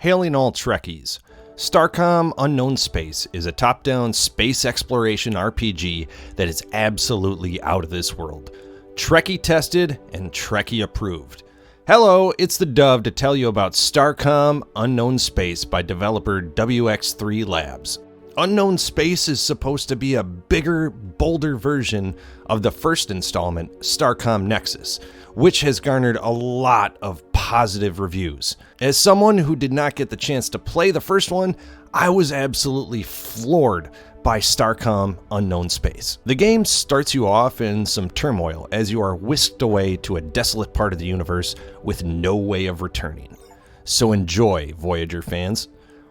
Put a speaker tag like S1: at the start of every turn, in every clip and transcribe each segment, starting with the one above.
S1: Hailing all Trekkies, Starcom Unknown Space is a top-down space exploration RPG that is absolutely out of this world. Trekkie tested and Trekkie approved. Hello, it's the Dove to tell you about Starcom Unknown Space by developer Wx3 Labs. Unknown Space is supposed to be a bigger, bolder version of the first installment, Starcom Nexus, which has garnered a lot of positive reviews. As someone who did not get the chance to play the first one, I was absolutely floored by Starcom Unknown Space. The game starts you off in some turmoil as you are whisked away to a desolate part of the universe with no way of returning. So enjoy, Voyager fans.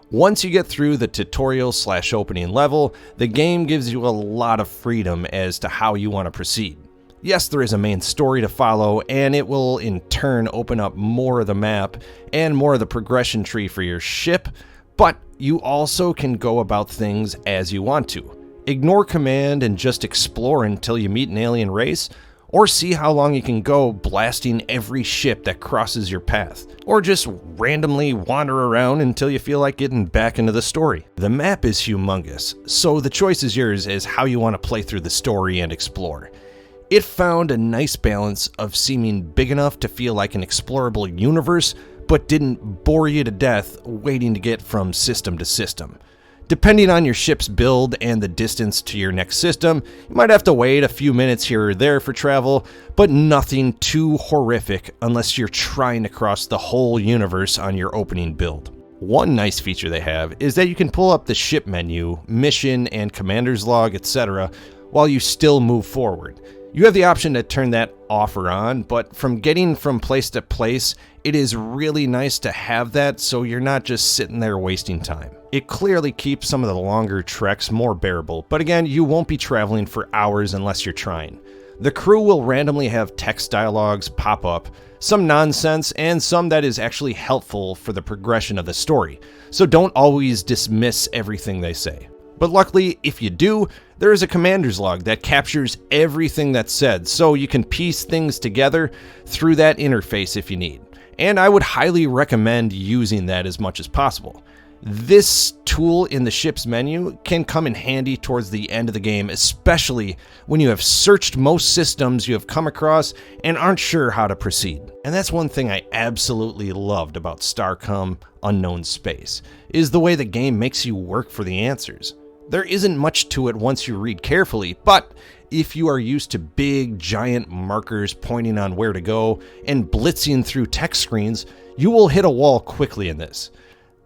S1: Once you get through the tutorial/opening level, the game gives you a lot of freedom as to how you want to proceed. Yes, there is a main story to follow, and it will in turn open up more of the map and more of the progression tree for your ship, but you also can go about things as you want to. Ignore command and just explore until you meet an alien race, or see how long you can go blasting every ship that crosses your path, or just randomly wander around until you feel like getting back into the story. The map is humongous, so the choice is yours as how you want to play through the story and explore. It found a nice balance of seeming big enough to feel like an explorable universe, but didn't bore you to death waiting to get from system to system. Depending on your ship's build and the distance to your next system, you might have to wait a few minutes here or there for travel, but nothing too horrific unless you're trying to cross the whole universe on your opening build. One nice feature they have is that you can pull up the ship menu, mission and commander's log, etc. while you still move forward. You have the option to turn that off or on, but from getting from place to place, it is really nice to have that so you're not just sitting there wasting time. It clearly keeps some of the longer treks more bearable, but again, you won't be traveling for hours unless you're trying. The crew will randomly have text dialogues pop up, some nonsense, and some that is actually helpful for the progression of the story, so don't always dismiss everything they say. But luckily, if you do, there is a commander's log that captures everything that's said, so you can piece things together through that interface if you need. And I would highly recommend using that as much as possible. This tool in the ship's menu can come in handy towards the end of the game, especially when you have searched most systems you have come across and aren't sure how to proceed. And that's one thing I absolutely loved about Starcom Unknown Space, is the way the game makes you work for the answers. There isn't much to it once you read carefully, but if you are used to big, giant markers pointing on where to go and blitzing through text screens, you will hit a wall quickly in this.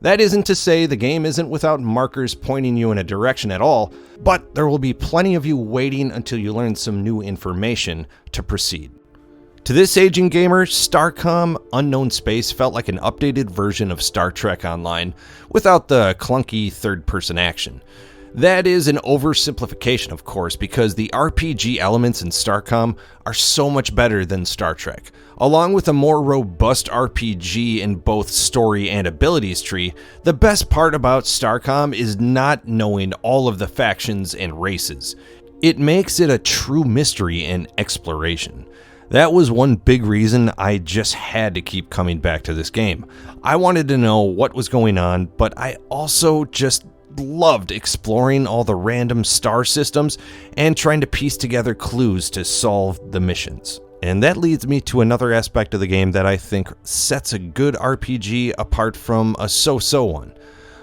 S1: That isn't to say the game isn't without markers pointing you in a direction at all, but there will be plenty of you waiting until you learn some new information to proceed. To this aging gamer, Starcom Unknown Space felt like an updated version of Star Trek Online, without the clunky third-person action. That is an oversimplification, of course, because the RPG elements in Starcom are so much better than Star Trek. Along with a more robust RPG in both story and abilities tree, the best part about Starcom is not knowing all of the factions and races. It makes it a true mystery and exploration. That was one big reason I just had to keep coming back to this game. I wanted to know what was going on, but I also just loved exploring all the random star systems and trying to piece together clues to solve the missions. And that leads me to another aspect of the game that I think sets a good RPG apart from a so-so one.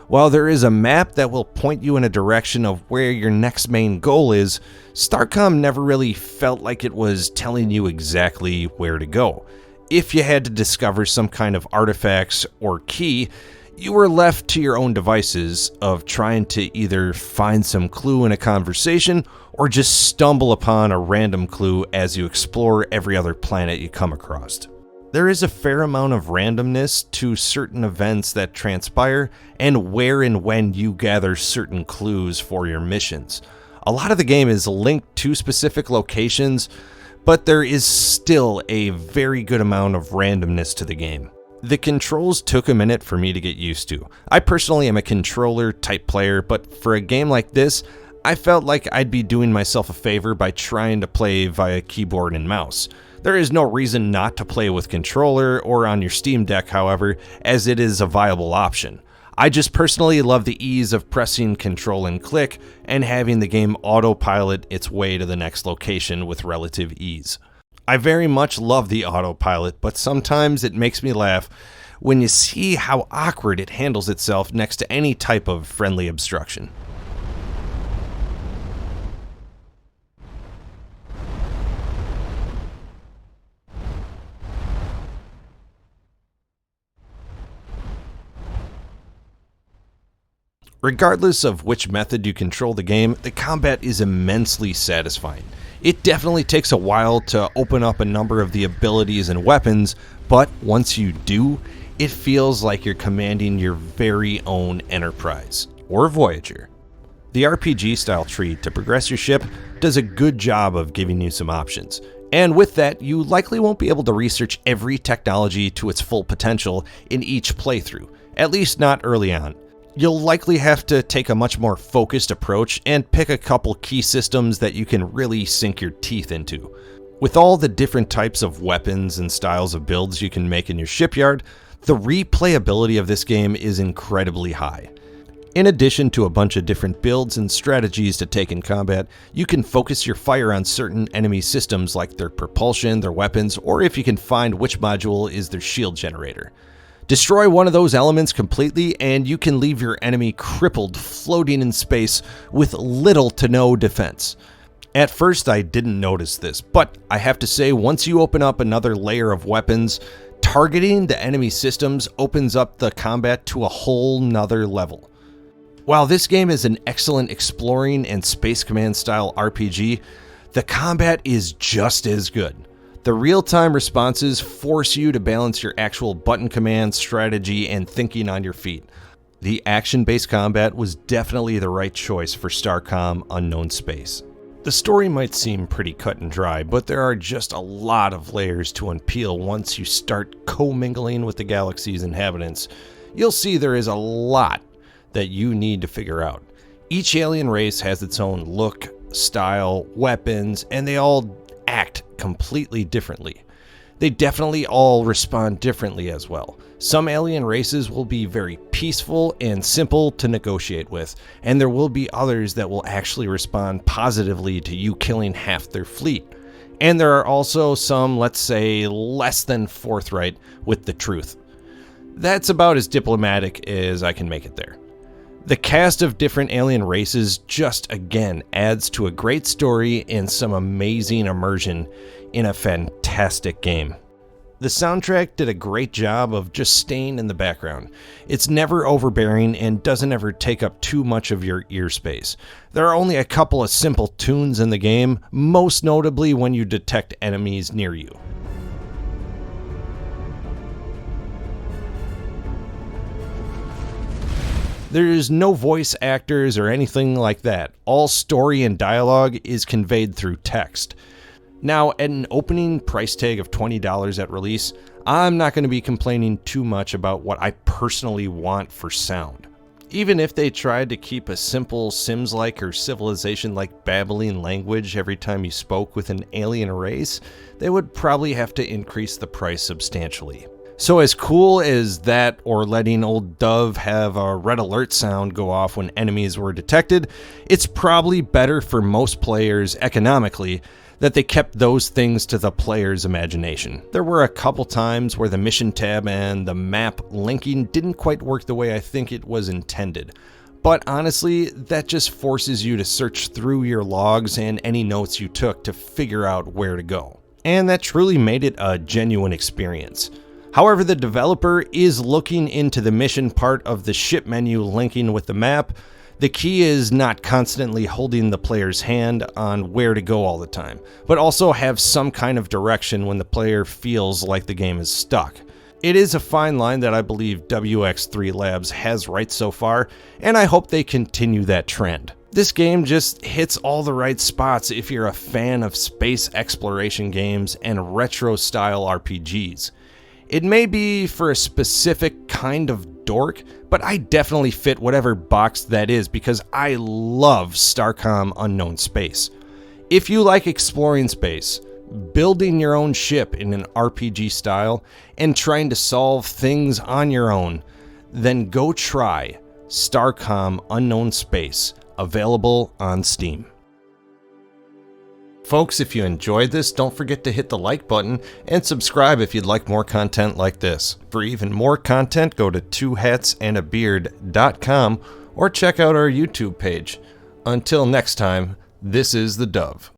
S1: While there is a map that will point you in a direction of where your next main goal is, Starcom never really felt like it was telling you exactly where to go. If you had to discover some kind of artifacts or key, you were left to your own devices of trying to either find some clue in a conversation or just stumble upon a random clue as you explore every other planet you come across. There is a fair amount of randomness to certain events that transpire and where and when you gather certain clues for your missions. A lot of the game is linked to specific locations, but there is still a very good amount of randomness to the game. The controls took a minute for me to get used to. I personally am a controller type player, but for a game like this, I felt like I'd be doing myself a favor by trying to play via keyboard and mouse. There is no reason not to play with controller or on your Steam Deck, however, as it is a viable option. I just personally love the ease of pressing Control and click and having the game autopilot its way to the next location with relative ease. I very much love the autopilot, but sometimes it makes me laugh when you see how awkward it handles itself next to any type of friendly obstruction. Regardless of which method you control the game, the combat is immensely satisfying. It definitely takes a while to open up a number of the abilities and weapons, but once you do, it feels like you're commanding your very own Enterprise, or Voyager. The RPG style tree to progress your ship does a good job of giving you some options, and with that, you likely won't be able to research every technology to its full potential in each playthrough, at least not early on. You'll likely have to take a much more focused approach and pick a couple key systems that you can really sink your teeth into. With all the different types of weapons and styles of builds you can make in your shipyard, the replayability of this game is incredibly high. In addition to a bunch of different builds and strategies to take in combat, you can focus your fire on certain enemy systems like their propulsion, their weapons, or if you can find which module is their shield generator. Destroy one of those elements completely and you can leave your enemy crippled, floating in space with little to no defense. At first I didn't notice this, but I have to say once you open up another layer of weapons, targeting the enemy systems opens up the combat to a whole nother level. While this game is an excellent exploring and Space Command style RPG, the combat is just as good. The real-time responses force you to balance your actual button command, strategy, and thinking on your feet. The action-based combat was definitely the right choice for Starcom Unknown Space. The story might seem pretty cut and dry, but there are just a lot of layers to unpeel once you start commingling with the galaxy's inhabitants. You'll see there is a lot that you need to figure out. Each alien race has its own look, style, weapons, and they all act completely differently. They definitely all respond differently as well. Some alien races will be very peaceful and simple to negotiate with, and there will be others that will actually respond positively to you killing half their fleet. And there are also some, let's say, less than forthright with the truth. That's about as diplomatic as I can make it there. The cast of different alien races just again adds to a great story and some amazing immersion in a fantastic game. The soundtrack did a great job of just staying in the background. It's never overbearing and doesn't ever take up too much of your ear space. There are only a couple of simple tunes in the game, most notably when you detect enemies near you. There is no voice actors or anything like that. All story and dialogue is conveyed through text. Now, at an opening price tag of $20 at release, I'm not going to be complaining too much about what I personally want for sound. Even if they tried to keep a simple Sims-like or Civilization-like babbling language every time you spoke with an alien race, they would probably have to increase the price substantially. So as cool as that, or letting old Dove have a red alert sound go off when enemies were detected, it's probably better for most players economically that they kept those things to the player's imagination. There were a couple times where the mission tab and the map linking didn't quite work the way I think it was intended. But honestly, that just forces you to search through your logs and any notes you took to figure out where to go. And that truly made it a genuine experience. However, the developer is looking into the mission part of the ship menu linking with the map. The key is not constantly holding the player's hand on where to go all the time, but also have some kind of direction when the player feels like the game is stuck. It is a fine line that I believe Wx3 Labs has right so far, and I hope they continue that trend. This game just hits all the right spots if you're a fan of space exploration games and retro-style RPGs. It may be for a specific kind of dork, but I definitely fit whatever box that is because I love Starcom Unknown Space. If you like exploring space, building your own ship in an RPG style, and trying to solve things on your own, then go try Starcom Unknown Space, available on Steam. Folks, if you enjoyed this, don't forget to hit the like button and subscribe if you'd like more content like this. For even more content, go to twohatsandabeard.com or check out our YouTube page. Until next time, this is the Dove.